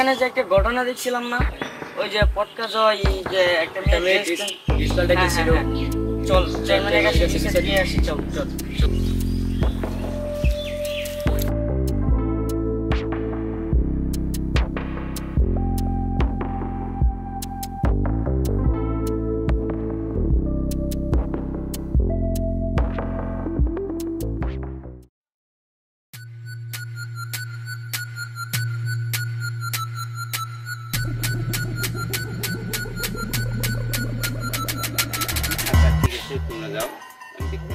এখানে যে একটা ঘটনা দেখছিলাম না, ওই যে পডকাস্ট যে একটা মেয়ে ডিসকালটা ছিল। চল চেয়ারম্যানের কাছে নিয়ে আসি, চল চল। তোমরা যাও, আমি দেখতে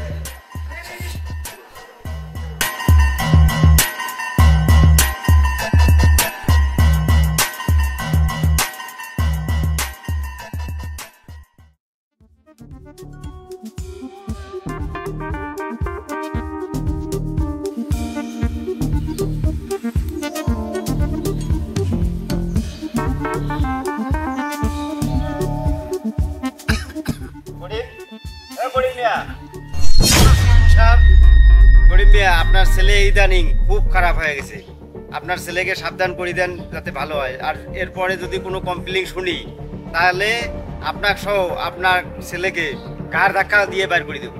আপনার ছেলে ইদানিং খুব খারাপ হয়ে গেছে। আপনার ছেলেকে সাবধান করে দেন যাতে ভালো হয়। আর এরপরে যদি কোনো কমপ্লেইন শুনি তাহলে আপনার সহ আপনার ছেলেকে কার ধাক্কা দিয়ে বাইর করে দেবো।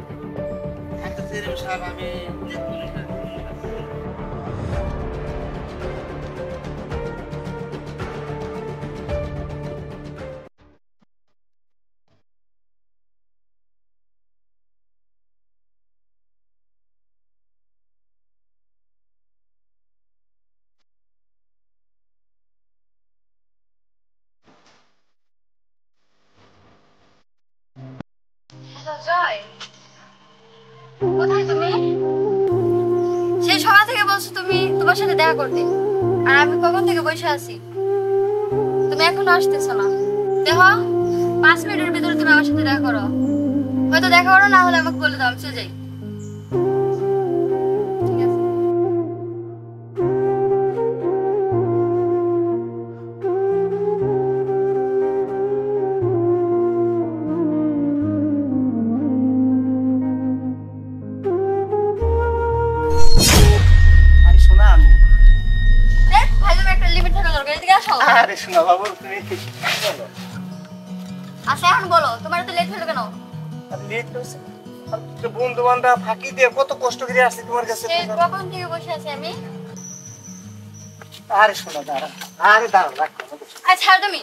কোথায় তুমি? সেই সকাল থেকে বলছো তুমি তোমার সাথে দেখা করতে, আর আমি কখন থেকে বসে আছি, তুমি এখনো আসতেছো না। দেখো 5 মিনিটের ভিতরে তুমি আমার সাথে দেখা করো। হয়তো দেখা করো, না হলে আমাকে বলে দাও, আমি চলে যাই। বন্ধু বান্ধব ফাঁকি দিয়ে কত কষ্ট করে আসছি তোমার কাছে। কখন থেকে বসে আছি আমি। আরে শোনো, দাঁড়া, আরে দাঁড়া, রাখো। আচ্ছা তুমি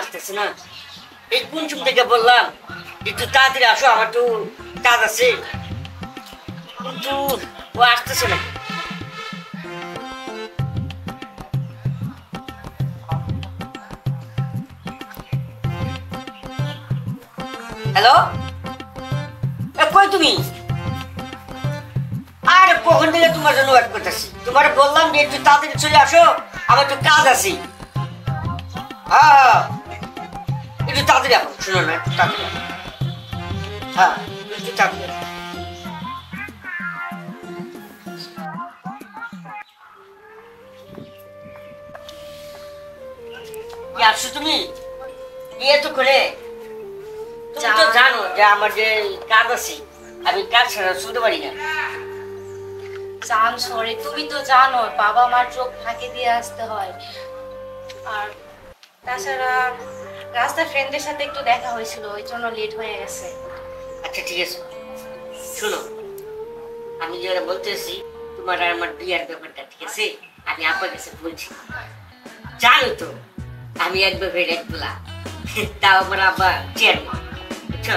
আসতেছে না, এই কোন চুপ থেকে বললাম একটু তাড়াতাড়ি আসো, আমার একটু কাজ আছে, কিন্তু ও আসতেছে না। হ্যালো, কই তুমি? আরে কখন থেকে তোমার জন্য ওয়েট করতেছি। তোমার বললাম যে একটু তাড়াতাড়ি চলে আসো, আমার একটু কাজ আছে। হ্যাঁ, একটু তাড়াতাড়ি আসো। শুনো না, একটু তাড়াতাড়ি আসো। হ্যাঁ, একটু তাড়াতাড়ি আসো। আসছো তুমি? বিয়ে তো করে তুমি তো জানো যে আমার যে কাজ আছে, আমি কাজ ছাড়া শুনতে পারি না। জান সরি, তুমি তো জানো বাবা মার চোখ ফাঁকি দিয়ে আসতে হয়। আর তাছাড়া রাস্তায় ফ্রেন্ডের সাথে একটু দেখা হয়েছিল, ওই জন্য লেট হয়ে গেছে। আচ্ছা ঠিক আছে, শোনো আমি যেটা বলতেছি, তোমার আর আমার বিয়ের ব্যাপারটা, ঠিক আছে? আমি আপনার কাছে বলছি, জানো তো আমি এক ব্যাপারে এক বলা, তাও আমার আব্বা চেয়ারম্যান, বুঝছো?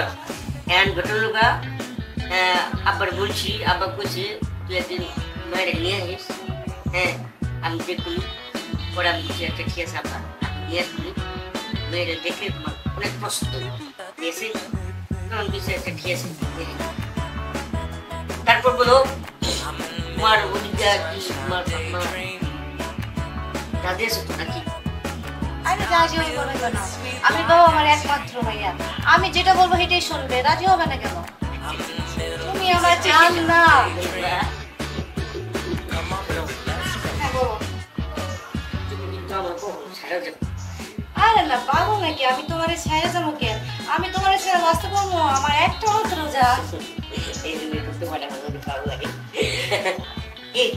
এখন ঘটনা আব্বার বলছি, আব্বা বলছে তুই একদিন মেয়েরে নিয়ে আসিস। হ্যাঁ, আমি দেখুন পরে আমি কিছু একটা ঠিক আছে আব্বা, আপনি নিয়ে আসুন, মেয়েরে দেখে তোমার অনেক পছন্দ। এসে তখন বিষয় একটা ঠিক আছে। তারপর বলো তোমার ওদিকটা কি তোমার মা দাদি আছে তো নাকি? আরে রাজি হইব না কেন? আমি বাবা আমার একমাত্র ভাইয়া, আমি যেটা বলবো সেটাই শুনবে, রাজি হবে না কেন? তুমি আমার জান না। হ্যাঁ বলো। তুমি কিন্তু আমার কখন ছাড়া যাবে? আরে না পাগল নাকি, আমি তোমারে ছেড়ে যাবো কেন? আমি তোমারে ছেড়ে বাঁচতে পারবো? আমার একটা মাত্র যা। এই জন্য তো তোমার আমার অনেক ভালো লাগে। এই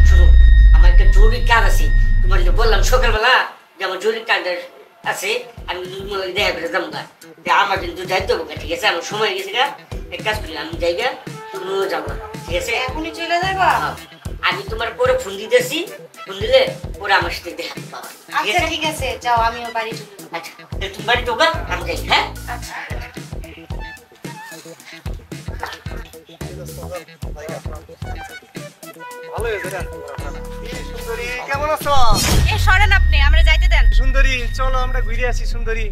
শোনো, আমার একটা জরুরি কাজ আছে। তোমার যে বললাম সকালবেলা যে আমার জরুরি কাজ আছে, আমি দেখা করে যাবো গা। আমার কিন্তু যাইতে হবে, ঠিক আছে? আমার সময় গেছে গা, এক কাজ করি আমি যাই গা, তুমিও যাবো, ঠিক আছে? এখনই চলে যাবা? আমি তোমার পরে ফোন দিতেছি, ফোন দিলে পরে আমার সাথে দেখা পাবা, ঠিক আচ্ছা আছে? ঠিক আছে, যাও, আমিও বাড়ি চলে যাবো। আচ্ছা তুমি বাড়ি ঢোকা, আমি যাই। হ্যাঁ আচ্ছা। ভালো হয়েছে রে। সুন্দরী কেমন আছো? এ সরেন আপনি, আমরা যাইতে দেন। সুন্দরী চলো আমরা ঘুরে আসি। সুন্দরী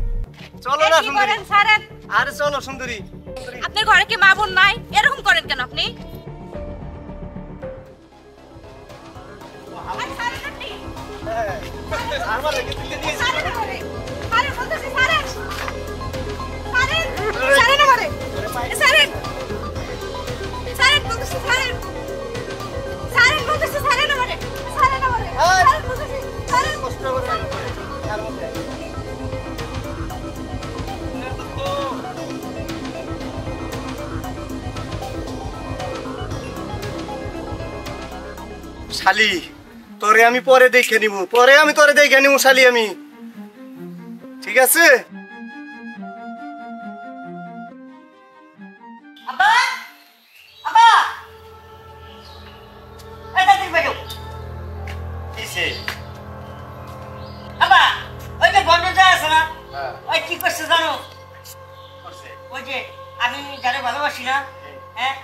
চলো না কি সুন্দরী, করেন ছাড়েন? আরে চলো সুন্দরী। আপনার ঘরে কি মা বোন নাই? এরকম করেন কেন আপনি? আরে ছাড়েন আপনি। আমার আগে তুলে নিয়ে ছাড়েন আমারে। ছাড়েন বলতেছি, ছাড়েন। ছাড়েন। ছাড়েন আমারে। ছাড়েন। ছাড়েন বলতেছি, ছাড়েন। ছাড়েন বলতেছি, ছাড়েন আমারে। ছাড়েন আমারে। ছাড়েন বলতেছি, ছাড়েন। কষ্ট করে আর মধ্যে শালি তোরে আমি পরে দেখে নিব, আমি তোরে দেখে নিব শালি আমি, ঠিক আছে? আব্বা, আব্বা, এই তাড়াতাড়ি বাইরো। কিসে? আব্বা, ওই যে বন্ধ যা আছে না, হ্যাঁ। ওই কি করছে জানো? করছে। ওই যে আমি যারা ভালোবাসি না, হ্যাঁ,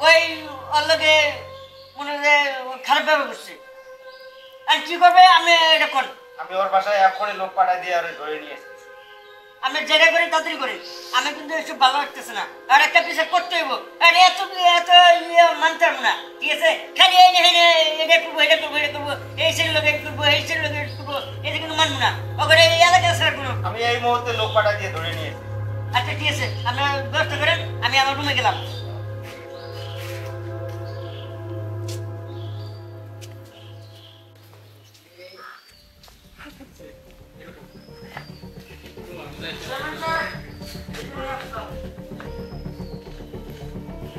ওই ওর লগে মনে হয় খারাপ ব্যবহার করছে। আর কি করবে আমি এটা কর, আমি ওর বাসায় এখনই লোক পাঠাই দিয়ে আর ধরে নিয়ে এসেছি। আমি যেটা করি তাড়াতাড়ি করি। আমি কিন্তু এসব ভালো লাগতেছে না, আর একটা পিছিয়ে করতে হইব। আর এত এত ইয়ে মানতে পারবো না, ঠিক আছে? খালি এই হেনে এটা করবো, এটা করবো, এটা করবো, এই সেই লোক এটা করবো, এই সেই লোক এটা করবো, এটা কিন্তু মানবো না। ওখানে এই এলাকা ছাড়া কোনো। আমি এই মুহূর্তে লোক পাঠাই দিয়ে ধরে নিয়ে এসেছি। আচ্ছা ঠিক আছে, আপনারা ব্যবস্থা করেন, আমি আমার রুমে গেলাম।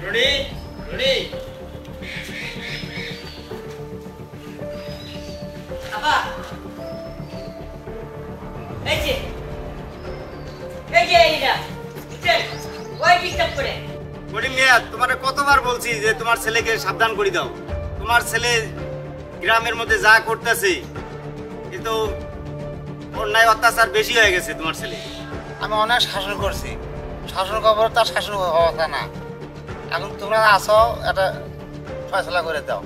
রনি রনি আব্বা, এই যে এইটা বুঝছেন, ওই ডিস্টার্ব করে। করিম মিয়া, তোমারে কতবার বলছি যে তোমার ছেলেকে সাবধান করে দাও। তোমার ছেলে গ্রামের মধ্যে যা করতেছে, কিন্তু অন্যায় অত্যাচার বেশি হয়ে গেছে তোমার ছেলে। আমি অনেক শাসন করছি, শাসন খবর তার শাসন হওয়া কথা না। এখন তোমরা আসো, একটা ফয়সলা করে দাও।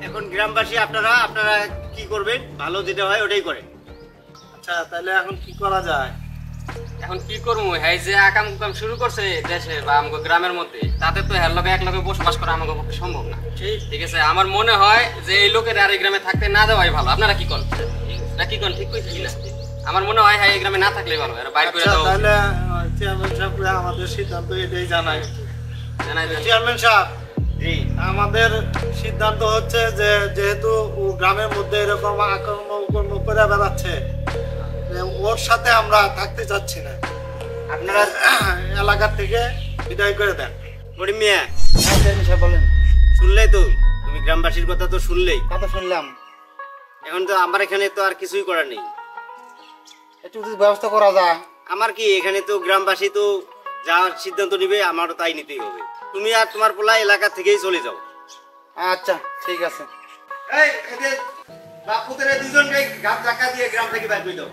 এখন গ্রামবাসী আপনারা আপনারা কি করবেন, ভালো যেটা হয় ওটাই করেন। আচ্ছা তাহলে এখন কি করা যায়? এখন কি করবো? হ্যাঁ যে আকাম কুকাম শুরু করছে দেশে বা আমাদের গ্রামের মধ্যে, তাতে তো হ্যার লগে এক লগে বসবাস করা আমাদের পক্ষে সম্ভব না। ঠিক আছে, আমার মনে হয় যে এই লোকের আর এই গ্রামে থাকতে না দেওয়াই ভালো। আপনারা কি করেন না কি করেন, ঠিক কইছি কিনা? আমার মনে হয় হ্যাঁ এই গ্রামে না থাকলেই ভালো, এরা বাইর করে দাও। তাহলে চেয়ারম্যান সাহেব আমাদের সিদ্ধান্ত এটাই জানাই। জানাই দেন। চেয়ারম্যান সাহেব, জি, আমাদের সিদ্ধান্ত হচ্ছে যে যেহেতু ও গ্রামের মধ্যে এরকম আক্রমণ করে বেড়াচ্ছে, ওর সাথে আমরা থাকতে চাচ্ছি না। আপনারা এলাকা থেকে বিদায় করে দেন। করিম মিয়া, হ্যাঁ চেয়ারম্যান সাহেব বলেন। শুনলেই তো, তুমি গ্রামবাসীর কথা তো শুনলেই। কথা শুনলাম, এখন তো আমার এখানে তো আর কিছুই করার নেই। একটু যদি ব্যবস্থা করা যায়। আমার কি, এখানে তো গ্রামবাসী তো যা সিদ্ধান্ত নিবে আমারও তাই নিতেই হবে। তুমি আর তোমার পোলা এলাকা থেকেই চলে যাও। আচ্ছা ঠিক আছে। এই এদের বাপুদের দুজনকে গাছ ধাক্কা দিয়ে গ্রাম থেকে বাইর করে দাও।